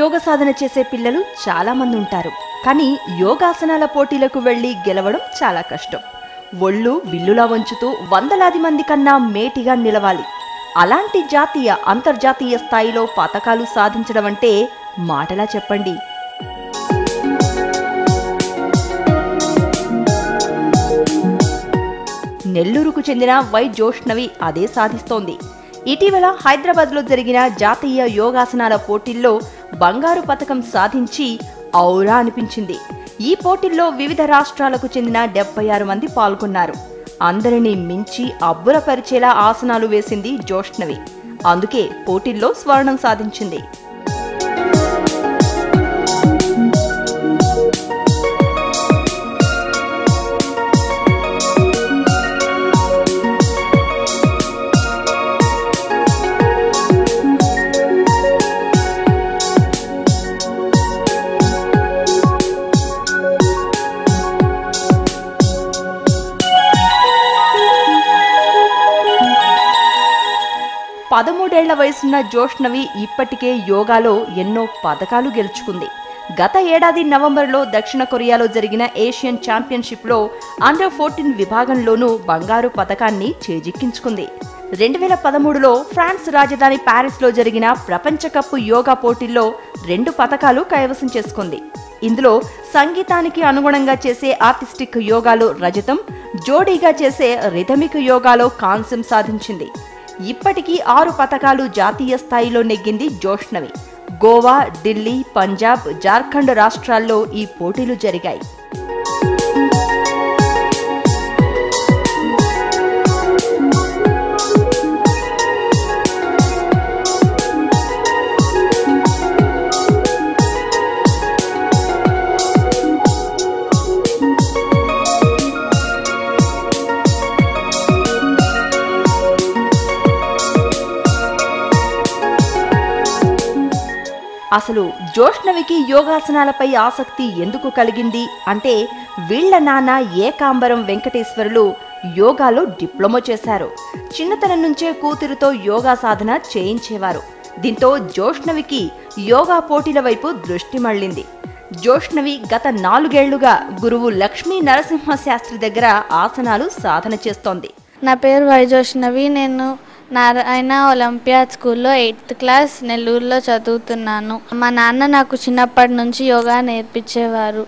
యోగ సాధన చేసే పిల్లలు చాలా మంది ఉంటారు. కానీ యోగాసనాల పోటీలకు వెళ్లి గెలవడం చాలా కష్టం. ఒళ్ళు విల్లులా వంచుతూ వందలాది మంది కన్నా మేటిగా నిలవాలి. అలాంటి జాతీయ అంతర్జాతీయ స్థాయిలో పతకాలు సాధించడం అంటే మాటలా చెప్పండి. నెల్లూరుకు చెందిన వై జోష్నవి అదే సాధిస్తోంది. ఇటీవల హైదరాబాద్లో జరిగిన జాతీయ యోగాసనాల పోటీల్లో బంగారు పతకం సాధించి ఔరా అనిపించింది. ఈ పోటీల్లో వివిధ రాష్ట్రాలకు చెందిన 76 మంది పాల్గొన్నారు. అందరినీ మించి అబ్బురపరిచేలా ఆసనాలు వేసింది జోష్నవి. అందుకే పోటీల్లో స్వర్ణం సాధించింది. పదమూడేళ్ల వయసున్న జోష్నవి ఇప్పటికే యోగాలో ఎన్నో పతకాలు గెలుచుకుంది. గత ఏడాది నవంబర్లో దక్షిణ కొరియాలో జరిగిన ఏషియన్ ఛాంపియన్షిప్లో అండర్ 14 విభాగంలోనూ బంగారు పతకాన్ని చేజిక్కించుకుంది. 2013లో ఫ్రాన్స్ రాజధాని ప్యారిస్లో జరిగిన ప్రపంచ కప్ యోగా పోటీల్లో 2 పతకాలు కైవసం చేసుకుంది. ఇందులో సంగీతానికి అనుగుణంగా చేసే ఆర్టిస్టిక్ యోగాలో రజతం, జోడీగా చేసే రిథమిక్ యోగాలో కాంస్యం సాధించింది. ఇప్పటికీ 6 పతకాలు జాతీయ స్థాయిలో నెగ్గింది జోష్నవి. గోవా, ఢిల్లీ, పంజాబ్, జార్ఖండ్ రాష్ట్రాల్లో ఈ పోటీలు జరిగాయి. అసలు జోష్నవికి యోగాసనాలపై ఆసక్తి ఎందుకు కలిగింది అంటే, వీళ్ల నాన్న ఏకాంబరం వెంకటేశ్వరులు యోగాలో డిప్లొమా చేశారు. చిన్నతనం నుంచే కూతురుతో యోగా సాధన చేయించేవారు. దీంతో జోష్నవికి యోగా పోటీల వైపు దృష్టి మళ్లింది. జోష్నవి గత 4 ఏళ్లుగా గురువు లక్ష్మీ నరసింహ శాస్త్రి దగ్గర ఆసనాలు సాధన చేస్తోంది. నా పేరు వై జోష్నవి. నేను నారాయణ ఒలింపియాడ్ స్కూల్లో 8th క్లాస్ నెల్లూరులో చదువుతున్నాను. మా నాన్న నాకు చిన్నప్పటి నుంచి యోగా నేర్పించేవారు.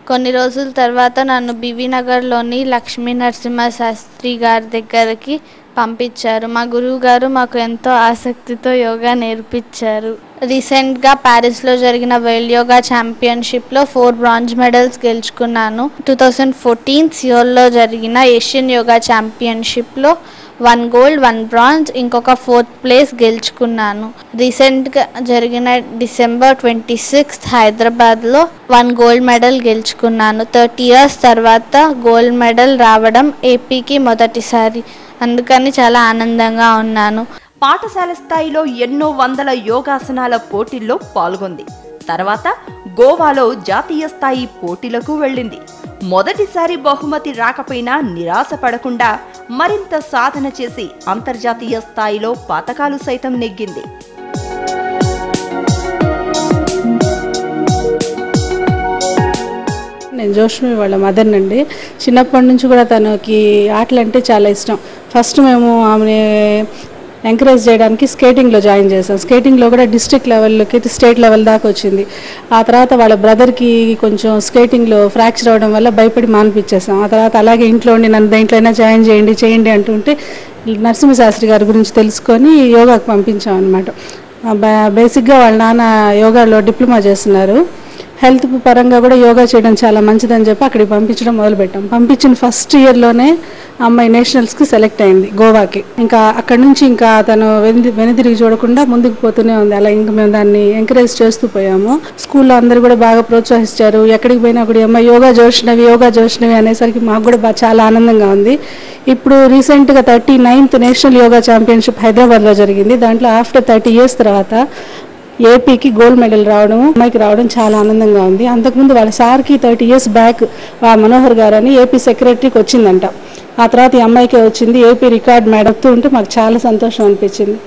కొన్ని రోజుల తర్వాత నన్ను బీవీ నగర్లోని లక్ష్మీ నరసింహ శాస్త్రి గారి దగ్గరికి పంపించారు. మా గురువు గారు మాకు ఎంతో ఆసక్తితో యోగా నేర్పించారు. రీసెంట్గా ప్యారిస్లో జరిగిన వరల్డ్ యోగా ఛాంపియన్షిప్లో 4 బ్రాంజ్ మెడల్స్ గెలుచుకున్నాను. 2014 సియోల్లో జరిగిన ఏషియన్ యోగా ఛాంపియన్షిప్లో 1 గోల్డ్ 1 బ్రాంజ్ ఇంకొక 4th ప్లేస్ గెలుచుకున్నాను. రీసెంట్గా జరిగిన December 26 హైదరాబాద్లో 1 గోల్డ్ మెడల్ గెలుచుకున్నాను. 30 years తర్వాత గోల్డ్ మెడల్ రావడం ఏపీకి మొదటిసారి. అందుకని చాలా ఆనందంగా ఉన్నాను. పాఠశాల స్థాయిలో ఎన్నో వందల యోగాసనాల పోటీల్లో పాల్గొంది. తర్వాత గోవాలో జాతీయ స్థాయి పోటీలకు వెళ్ళింది. మొదటిసారి బహుమతి రాకపోయినా నిరాశ పడకుండా మరింత సాధన చేసి అంతర్జాతీయ స్థాయిలో పతకాలు సైతం నెగ్గింది. నేను జోష్నవి వాళ్ళ మదర్ నండి. చిన్నప్పటి నుంచి కూడా తనకి ఆటలు అంటే చాలా ఇష్టం. ఫస్ట్ మేము ఆమె ఎంకరేజ్ చేయడానికి స్కేటింగ్లో జాయిన్ చేసాం. స్కేటింగ్లో కూడా డిస్ట్రిక్ట్ లెవెల్లోకి స్టేట్ లెవెల్ దాకా వచ్చింది. ఆ తర్వాత వాళ్ళ బ్రదర్కి కొంచెం స్కేటింగ్లో ఫ్రాక్చర్ అవ్వడం వల్ల భయపడి మానిపించేసాం. ఆ తర్వాత అలాగే ఇంట్లో ఉండి నన్ను దేంట్లో అయినా జాయిన్ చేయండి అంటుంటే నరసింహశాస్త్రి గారి గురించి తెలుసుకొని యోగాకు పంపించాం అనమాట. బేసిక్గా వాళ్ళ నాన్న యోగాలో డిప్లొమా చేస్తున్నారు. హెల్త్ పరంగా కూడా యోగా చేయడం చాలా మంచిదని చెప్పి అక్కడికి పంపించడం మొదలుపెట్టాం. పంపించిన ఫస్ట్ ఇయర్లోనే అమ్మాయి నేషనల్స్కి సెలెక్ట్ అయింది గోవాకి. ఇంకా అక్కడి నుంచి ఇంకా తను వెనుదిరిగి చూడకుండా ముందుకు పోతూనే ఉంది. అలా ఇంకా మేము దాన్ని ఎంకరేజ్ చేస్తూ పోయాము. స్కూల్లో అందరూ కూడా బాగా ప్రోత్సహించారు. ఎక్కడికి పోయినా కూడా అమ్మాయి యోగా జోష్నవి అనేసరికి మాకు కూడా చాలా ఆనందంగా ఉంది. ఇప్పుడు రీసెంట్గా 39th నేషనల్ యోగా ఛాంపియన్షిప్ హైదరాబాద్లో జరిగింది. దాంట్లో ఆఫ్టర్ 30 years తర్వాత ఏపీకి గోల్డ్ మెడల్ రావడం, అమ్మాయికి రావడం చాలా ఆనందంగా ఉంది. అంతకుముందు వాళ్ళ సార్కి 30 years బ్యాక్ మనోహర్ గారు అని ఏపీ సెక్రటరీకి వచ్చిందంట. ఆ తర్వాత ఈ అమ్మాయికే వచ్చింది. ఏపీ రికార్డ్ మేడవుతూ ఉంటే మాకు చాలా సంతోషం అనిపించింది.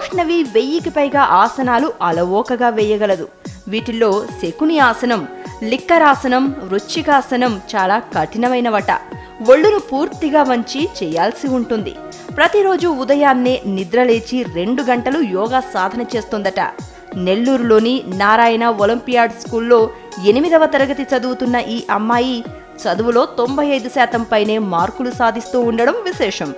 రోష్నవి 1000కి పైగా ఆసనాలు అలవోకగా వేయగలదు. వీటిల్లో శకుని ఆసనం, లిక్కరాసనం, వృశ్చికాసనం చాలా కఠినమైనవట. ఒళ్ళును పూర్తిగా వంచి చేయాల్సి ఉంటుంది. ప్రతిరోజు ఉదయాన్నే నిద్రలేచి 2 గంటలు యోగా సాధన చేస్తుందట. నెల్లూరులోని నారాయణ ఒలింపియాడ్ స్కూల్లో 8వ తరగతి చదువుతున్న ఈ అమ్మాయి చదువులో 95% పైనే మార్కులు సాధిస్తూ ఉండడం విశేషం.